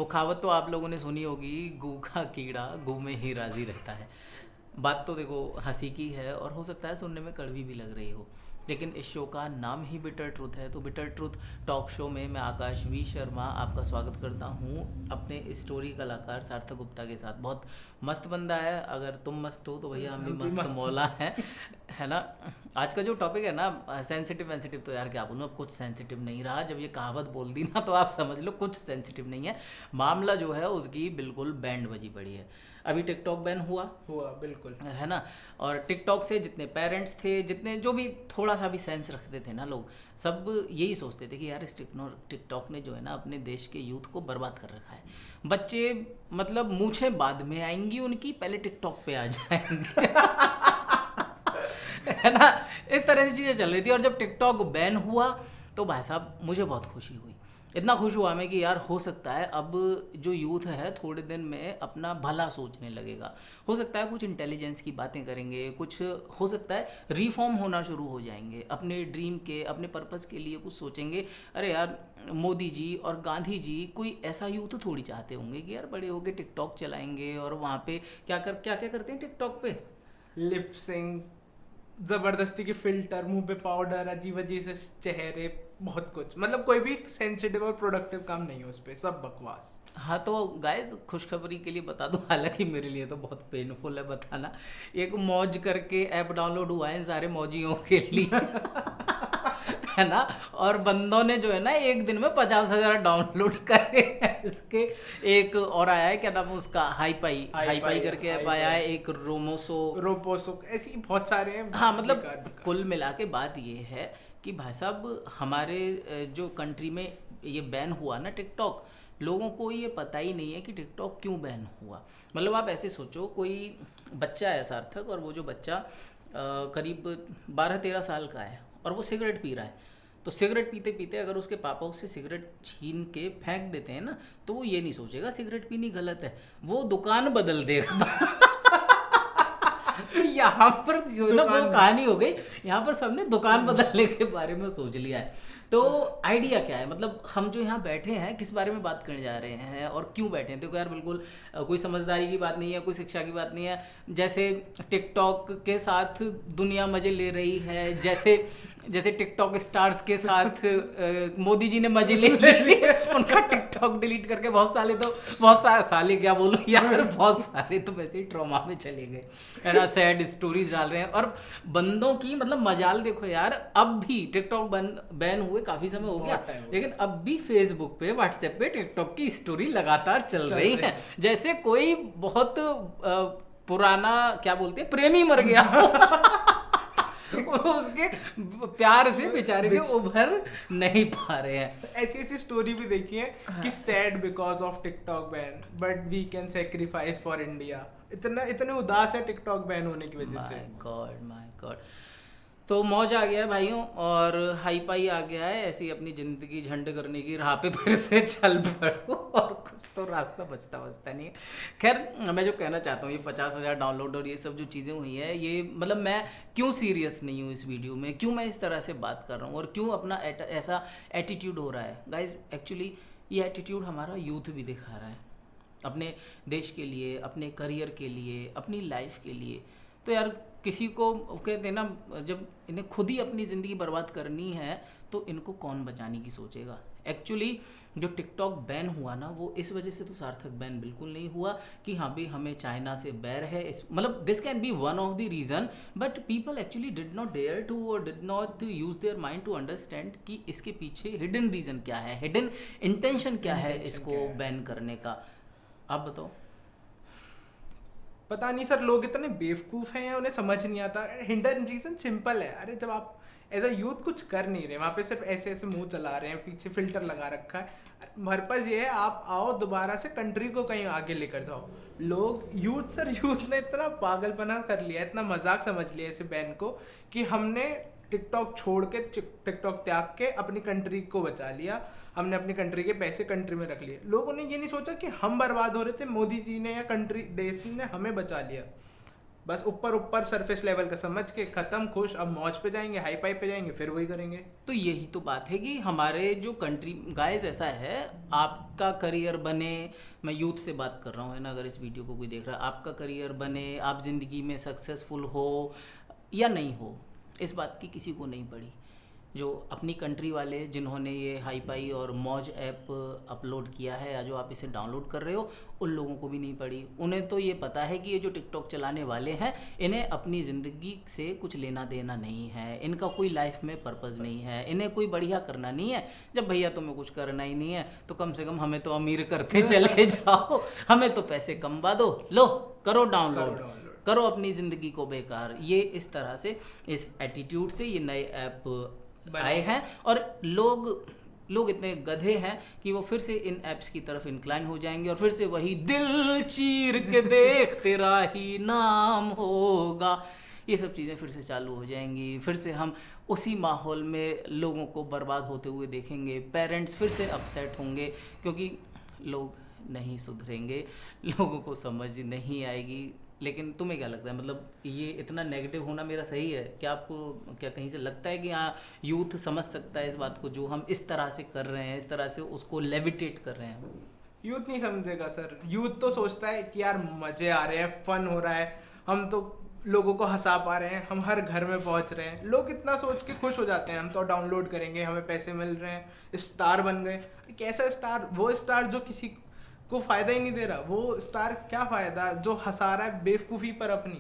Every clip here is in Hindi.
कहावत तो आप लोगों ने सुनी होगी, गू का कीड़ा गू में ही राजी रहता है। बात तो देखो हंसी की है और हो सकता है सुनने में कड़वी भी लग रही हो, लेकिन इस शो का नाम ही बिटर ट्रूथ है। तो बिटर ट्रूथ टॉक शो में मैं आकाश वी शर्मा आपका स्वागत करता हूँ अपने स्टोरी कलाकार सार्थक गुप्ता के साथ। बहुत मस्त बंदा है, अगर तुम मस्त हो तो भैया हम भी हम भी मस्त मस्त मौला हैं, है ना। आज का जो टॉपिक है ना, सेंसिटिव वेंसिटिव, तो यार क्या बोलूँ, अब कुछ सेंसिटिव नहीं रहा। जब ये कहावत बोल दी ना तो आप समझ लो कुछ सेंसिटिव नहीं है। मामला जो है उसकी बिल्कुल बैंड बजी पड़ी है। अभी टिकटॉक बैन हुआ बिल्कुल। है ना। और टिकटॉक से जितने पेरेंट्स थे, जितने जो भी थोड़ा सा भी सेंस रखते थे ना लोग, सब यही सोचते थे कि यार इस टिकटॉक ने जो है ना अपने देश के यूथ को बर्बाद कर रखा है। बच्चे मतलब मूछें बाद में आएंगी उनकी, पहले टिकटॉक पे आ जाएंगे। है ना। इस तरह से चीज़ें चल रही थी। और जब टिकटॉक बैन हुआ तो भाई साहब मुझे बहुत खुशी हुई। इतना खुश हुआ मैं कि यार हो सकता है अब जो यूथ है थोड़े दिन में अपना भला सोचने लगेगा। हो सकता है कुछ इंटेलिजेंस की बातें करेंगे, कुछ हो सकता है रिफॉर्म होना शुरू हो जाएंगे, अपने ड्रीम के अपने पर्पस के लिए कुछ सोचेंगे। अरे यार मोदी जी और गांधी जी कोई ऐसा यूथ थोड़ी चाहते होंगे कि यार बड़े होके टिकटॉक चलाएंगे और वहाँ पे क्या क्या करते हैं टिकटॉक पे। लिप सिंक, जबरदस्ती के फिल्टर, मुंह पे पाउडर, अजीब अजीब से चेहरे, बहुत कुछ। मतलब कोई भी सेंसिटिव और प्रोडक्टिव काम नहीं है उस पे, सब बकवास। हाँ तो गाइस खुशखबरी के लिए बता दूं, हालांकि मेरे लिए तो बहुत पेनफुल है बताना। एक मौज करके ऐप डाउनलोड हुआ है इन सारे मौजियों के लिए। है ना। और बंदों ने जो है ना एक दिन में 50,000 डाउनलोड करे हैं इसके। एक और आया है, क्या नाम है उसका, हाई हाई पाई पाई, करके हाई ऐप आया पाई, है, एक रोमोसो। रोपोसो, ऐसी बहुत सारे हैं। हाँ मतलब बेकार बेकार। कुल मिला के बात ये है कि भाई साहब हमारे जो कंट्री में ये बैन हुआ ना टिकटॉक, लोगों को ये पता ही नहीं है कि टिकटॉक क्यों बैन हुआ। मतलब आप ऐसे सोचो, कोई बच्चा है सार्थक, और वो जो बच्चा करीब 12-13 साल का है और वो सिगरेट पी रहा है। तो सिगरेट पीते पीते अगर उसके पापा उससे सिगरेट छीन के फेंक देते हैं ना, तो वो ये नहीं सोचेगा सिगरेट पीनी गलत है, वो दुकान बदल देगा। तो यहाँ पर जो है ना वो दुकान। कहानी हो गई। यहाँ पर सबने दुकान बदलने के बारे में सोच लिया है। तो आइडिया क्या है, मतलब हम जो यहाँ बैठे हैं किस बारे में बात करने जा रहे हैं और क्यों बैठे हैं। देखो यार बिल्कुल कोई समझदारी की बात नहीं है, कोई शिक्षा की बात नहीं है। जैसे टिकटॉक के साथ दुनिया मजे ले रही है, जैसे जैसे टिकटॉक स्टार्स के साथ मोदी जी ने मजे ले लिए। उनका टिकटॉक डिलीट करके बहुत सारे साले क्या बोलूं यार, बहुत सारे तो वैसे ही ट्रॉमा में चले गए, है ना। सैड स्टोरीज डाल रहे हैं और बंदों की मतलब मजाल देखो यार। अब भी टिकटॉक बैन हुए काफी समय हो गया, बहुत टाइम हो लेकिन गया। अब भी फेसबुक पे व्हाट्सएप पे टिकटॉक की स्टोरी लगातार चल चल रही रहे है, जैसे कोई बहुत पुराना क्या बोलते हैं प्रेमी मर गया हो। वो उसके प्यार से बेचारे के बिच उभर नहीं पा रहे हैं। ऐसी ऐसी स्टोरी भी देखी है कि sad because of TikTok ban but we can sacrifice for India. इतना इतने उदास है टिकटॉक बैन होने की वजह से। My God. तो मौज आ गया है भाइयों, और हाई पाई आ गया है, ऐसी अपनी ज़िंदगी झंड करने की राह पे फिर से चल पड़ो, और कुछ तो रास्ता बचता नहीं है। खैर मैं जो कहना चाहता हूँ, ये 50,000 डाउनलोड और ये सब जो चीज़ें हुई है, ये मतलब मैं क्यों सीरियस नहीं हूँ इस वीडियो में, क्यों मैं इस तरह से बात कर रहा हूँ और क्यों अपना ऐसा एटीट्यूड हो रहा है गाइज। एक्चुअली ये एटीट्यूड हमारा यूथ भी दिखा रहा है अपने देश के लिए, अपने करियर के लिए, अपनी लाइफ के लिए। तो यार किसी को कहते हैं ना, जब इन्हें खुद ही अपनी ज़िंदगी बर्बाद करनी है तो इनको कौन बचाने की सोचेगा। एक्चुअली जो टिकटॉक बैन हुआ ना, वो इस वजह से तो सार्थक बैन बिल्कुल नहीं हुआ कि हाँ भाई हमें चाइना से बैर है, इस मतलब this can be one of the reason, but people actually did not dare to और did not use their mind to understand कि इसके पीछे हिडन रीज़न क्या है, हिडन इंटेंशन क्या है इंटेंशन इसको क्या है? बैन करने का। आप बताओ। पता नहीं सर, लोग इतने बेवकूफ हैं, उन्हें समझ नहीं आता। हिडन रीजन सिंपल है। अरे जब आप एज अ यूथ कुछ कर नहीं रहे, वहाँ पे सिर्फ ऐसे ऐसे मुंह चला रहे हैं, पीछे फिल्टर लगा रखा है, पर्पज ये है आप आओ दोबारा से कंट्री को कहीं आगे लेकर जाओ। लोग यूथ सर, यूथ ने इतना पागलपना कर लिया, इतना मजाक समझ लिया इसे बैन को, कि हमने टिकटॉक छोड़ के, टिकटॉक त्याग के अपनी कंट्री को बचा लिया। हमने अपनी कंट्री के पैसे कंट्री में रख लिए। लोगों ने ये नहीं सोचा कि हम बर्बाद हो रहे थे, मोदी जी ने या कंट्री देश ने हमें बचा लिया। बस ऊपर ऊपर सरफेस लेवल का समझ के खत्म, खुश, अब मौज पे जाएंगे, हाई पाई पे जाएंगे, फिर वही करेंगे। तो यही तो बात है कि हमारे जो कंट्री गाइस ऐसा है, आपका करियर बने, मैं यूथ से बात कर रहा हूँ है ना, अगर इस वीडियो को कोई देख रहा है, आपका करियर बने, आप ज़िंदगी में सक्सेसफुल हो या नहीं हो, इस बात की किसी को नहीं पड़ी। जो अपनी कंट्री वाले जिन्होंने ये हाई पाई और मौज ऐप अपलोड किया है, या जो आप इसे डाउनलोड कर रहे हो, उन लोगों को भी नहीं पड़ी। उन्हें तो ये पता है कि ये जो टिकटॉक चलाने वाले हैं, इन्हें अपनी ज़िंदगी से कुछ लेना देना नहीं है, इनका कोई लाइफ में पर्पज़ नहीं है, इन्हें कोई बढ़िया करना नहीं है। जब भैया तुम्हें कुछ करना ही नहीं है तो कम से कम हमें तो अमीर करते चले जाओ, हमें तो पैसे कमवा दो, लो करो डाउनलोड, करो अपनी ज़िंदगी को बेकार। ये इस तरह से, इस एटीट्यूड से ये नए ऐप आए हैं, और लोग इतने गधे हैं कि वो फिर से इन ऐप्स की तरफ इंक्लाइन हो जाएंगे, और फिर से वही दिल चीर के देख तेरा ही नाम होगा, ये सब चीज़ें फिर से चालू हो जाएंगी। फिर से हम उसी माहौल में लोगों को बर्बाद होते हुए देखेंगे। पेरेंट्स फिर से अपसेट होंगे क्योंकि लोग नहीं सुधरेंगे, लोगों को समझ नहीं आएगी। लेकिन तुम्हें क्या लगता है, मतलब ये इतना नेगेटिव होना मेरा सही है क्या? आपको क्या कहीं से लगता है कि हाँ यूथ समझ सकता है इस बात को, जो हम इस तरह से कर रहे हैं, इस तरह से उसको लेविटेट कर रहे हैं? यूथ नहीं समझेगा सर। यूथ तो सोचता है कि यार मजे आ रहे हैं, फन हो रहा है, हम तो लोगों को हंसा पा रहे हैं, हम हर घर में पहुंच रहे हैं। लोग इतना सोच के खुश हो जाते हैं, हम तो डाउनलोड करेंगे, हमें पैसे मिल रहे हैं, स्टार बन गए। कैसा स्टार? वो स्टार जो किसी को फायदा ही नहीं दे रहा। वो स्टार क्या फायदा जो हंसा रहा है बेवकूफ़ी पर अपनी।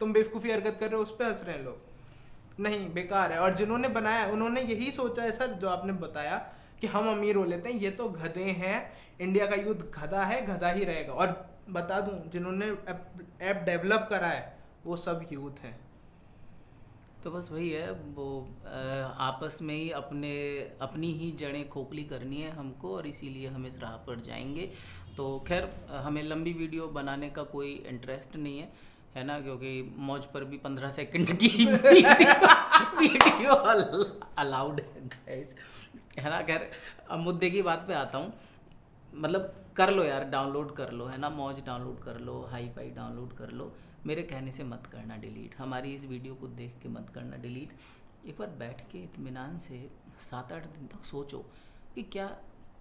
तुम बेवकूफ़ी हरकत कर रहे हो, उस पर हंस रहे हैं लोग। नहीं, बेकार है। और जिन्होंने बनाया उन्होंने यही सोचा है सर, जो आपने बताया कि हम अमीर हो लेते हैं, ये तो गधे हैं। इंडिया का यूथ गधा है, गधा ही रहेगा। और बता दूं, जिन्होंने ऐप डेवलप करा है वो सब यूथ हैं। तो बस वही है, वो आपस में ही अपनी ही जड़ें खोखली करनी है हमको, और इसीलिए हम इस राह पर जाएंगे। तो खैर, हमें लंबी वीडियो बनाने का कोई इंटरेस्ट नहीं है ना, क्योंकि मौज पर भी 15 सेकंड की वीडियो अलाउड है गाइस, है ना। खैर, अब मुद्दे की बात पे आता हूँ। मतलब कर लो यार, डाउनलोड कर लो, है ना, मौज डाउनलोड कर लो, हाई पाई डाउनलोड कर लो, मेरे कहने से मत करना डिलीट, हमारी इस वीडियो को देख के मत करना डिलीट। एक बार बैठ के इत्मीनान से 7-8 दिन तक सोचो कि क्या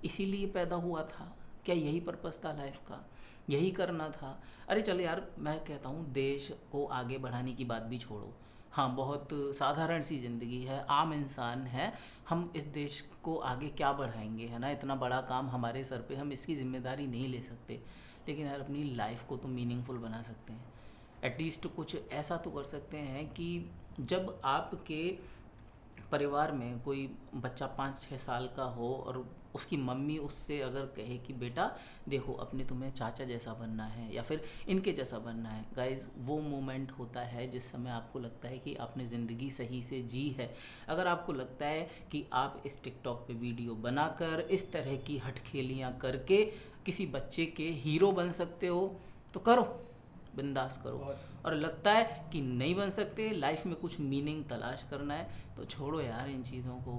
इसीलिए पैदा हुआ था, क्या यही पर्पस था लाइफ का, यही करना था। अरे चलो यार, मैं कहता हूँ देश को आगे बढ़ाने की बात भी छोड़ो, हाँ बहुत साधारण सी ज़िंदगी है, आम इंसान है, हम इस देश को आगे क्या बढ़ाएंगे, है ना, इतना बड़ा काम हमारे सर पे, हम इसकी जिम्मेदारी नहीं ले सकते। लेकिन यार अपनी लाइफ को तो मीनिंगफुल बना सकते हैं, एटलीस्ट कुछ ऐसा तो कर सकते हैं कि जब आपके परिवार में कोई बच्चा 5-6 साल का हो और उसकी मम्मी उससे अगर कहे कि बेटा देखो अपने तुम्हें चाचा जैसा बनना है या फिर इनके जैसा बनना है, गाइस वो मोमेंट होता है जिस समय आपको लगता है कि आपने ज़िंदगी सही से जी है। अगर आपको लगता है कि आप इस टिकटॉक पे वीडियो बनाकर इस तरह की हटखेलियाँ करके किसी बच्चे के हीरो बन सकते हो तो करो, बिंदास करो। और लगता है कि नहीं बन सकते, लाइफ में कुछ मीनिंग तलाश करना है, तो छोड़ो यार इन चीज़ों को,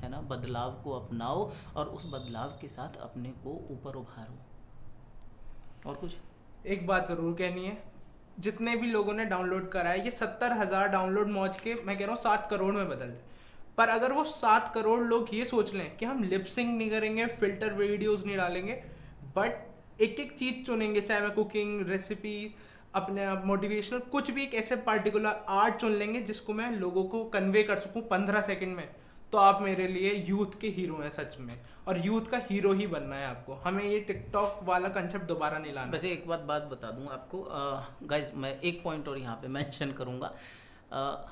है ना, बदलाव को अपनाओ और उस बदलाव के साथ अपने को ऊपर उभारो। और कुछ एक बात ज़रूर कहनी है, जितने भी लोगों ने डाउनलोड करा है, ये 70,000 डाउनलोड मौज के मैं कह रहा हूँ 7 करोड़ में बदल जाए। पर अगर वो 7 करोड़ लोग ये सोच लें कि हम लिपसिंग नहीं करेंगे, फिल्टर वीडियोस नहीं डालेंगे, बट एक एक चीज़ चुनेंगे, चाहे मैं कुकिंग, रेसिपी, अपने आप मोटिवेशनल, कुछ भी एक ऐसे पार्टिकुलर आर्ट चुन लेंगे जिसको मैं लोगों को कन्वे कर सकूं 15 सेकंड में, तो आप मेरे लिए यूथ के हीरो हैं सच में। और यूथ का हीरो ही बनना है आपको, हमें ये टिकटॉक वाला कंसेप्ट दोबारा नहीं लाना। वैसे एक बात बता दूं आपको गाइज, मैं एक पॉइंट और यहाँ पे मेंशन करूँगा,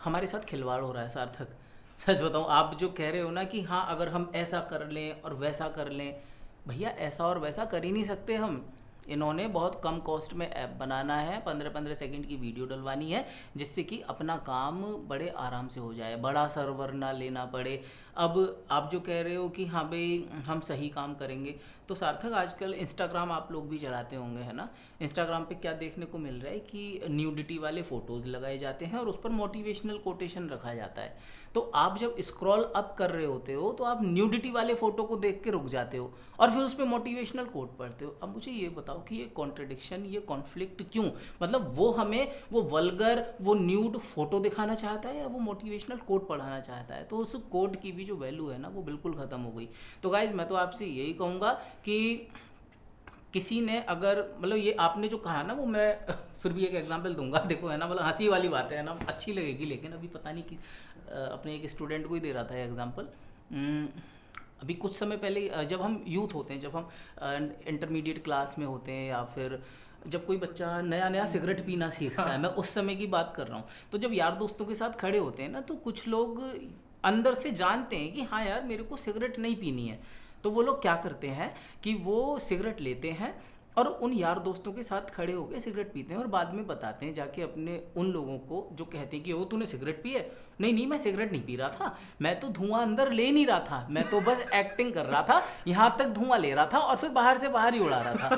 हमारे साथ खिलवाड़ हो रहा है सार्थक। सच बताऊँ, आप जो कह रहे हो ना कि हाँ अगर हम ऐसा कर लें और वैसा कर लें, भैया ऐसा और वैसा कर ही नहीं सकते हम। इन्होंने बहुत कम कॉस्ट में ऐप बनाना है, 15-15 सेकंड की वीडियो डलवानी है जिससे कि अपना काम बड़े आराम से हो जाए, बड़ा सर्वर ना लेना पड़े। अब आप जो कह रहे हो कि हाँ भाई हम सही काम करेंगे, तो सार्थक आजकल इंस्टाग्राम आप लोग भी चलाते होंगे, है ना। इंस्टाग्राम पे क्या देखने को मिल रहा है कि न्यूडिटी वाले फ़ोटोज़ लगाए जाते हैं और उस पर मोटिवेशनल कोटेशन रखा जाता है। तो आप जब स्क्रॉल अप कर रहे होते हो तो आप न्यूडिटी वाले फ़ोटो को देख के रुक जाते हो और फिर उस पर मोटिवेशनल कोट पढ़ते हो। अब मुझे ये बताओ समझाओ कि ये कॉन्ट्रडिक्शन, ये कॉन्फ्लिक्ट क्यों, मतलब वो हमें वो वल्गर, वो न्यूड फोटो दिखाना चाहता है या वो मोटिवेशनल कोट पढ़ाना चाहता है। तो उस कोट की भी जो वैल्यू है ना वो बिल्कुल ख़त्म हो गई। तो गाइज मैं तो आपसे यही कहूँगा कि किसी ने अगर मतलब ये आपने जो कहा ना वो मैं फिर भी एक एग्जांपल दूंगा, देखो है ना, मतलब हंसी वाली बात है ना, अच्छी लगेगी, लेकिन अभी पता नहीं कि अपने एक स्टूडेंट को ही दे रहा था एग्जांपल। अभी कुछ समय पहले जब हम यूथ होते हैं, जब हम इंटरमीडिएट क्लास में होते हैं, या फिर जब कोई बच्चा नया नया सिगरेट पीना सीखता है, मैं उस समय की बात कर रहा हूँ, तो जब यार दोस्तों के साथ खड़े होते हैं ना, तो कुछ लोग अंदर से जानते हैं कि हाँ यार मेरे को सिगरेट नहीं पीनी है, तो वो लोग क्या करते हैं कि वो सिगरेट लेते हैं और उन यार दोस्तों के साथ खड़े होकर सिगरेट पीते हैं और बाद में बताते हैं जाके अपने उन लोगों को जो कहते हैं कि वो तूने सिगरेट पी है, नहीं नहीं मैं सिगरेट नहीं पी रहा था, मैं तो धुआं अंदर ले नहीं रहा था, मैं तो बस एक्टिंग कर रहा था, यहाँ तक धुआं ले रहा था और फिर बाहर से बाहर ही उड़ा रहा था।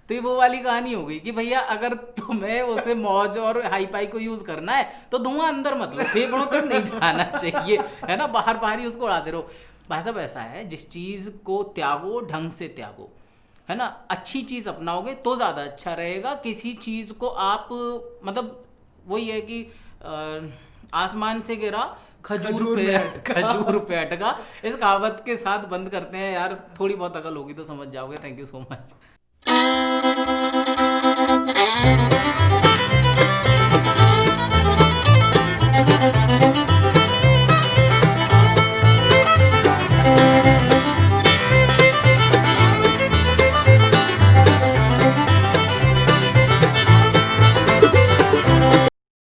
तो ये वो वाली कहानी हो गई कि भैया अगर तुम्हें उसे मौज और हाई पाई को यूज करना है तो धुआं अंदर मत लो, फेफड़ों तक नहीं जाना चाहिए, है ना, बाहर बाहर ही उसको उड़ाते रहो। भाई साहब ऐसा है, जिस चीज़ को त्यागो ढंग से त्यागो, है ना, अच्छी चीज़ अपनाओगे तो ज़्यादा अच्छा रहेगा। किसी चीज़ को आप मतलब वही है कि आसमान से गिरा खजूर पे अटका, इस कहावत के साथ बंद करते हैं यार, थोड़ी बहुत अकल होगी तो समझ जाओगे। Thank you so much.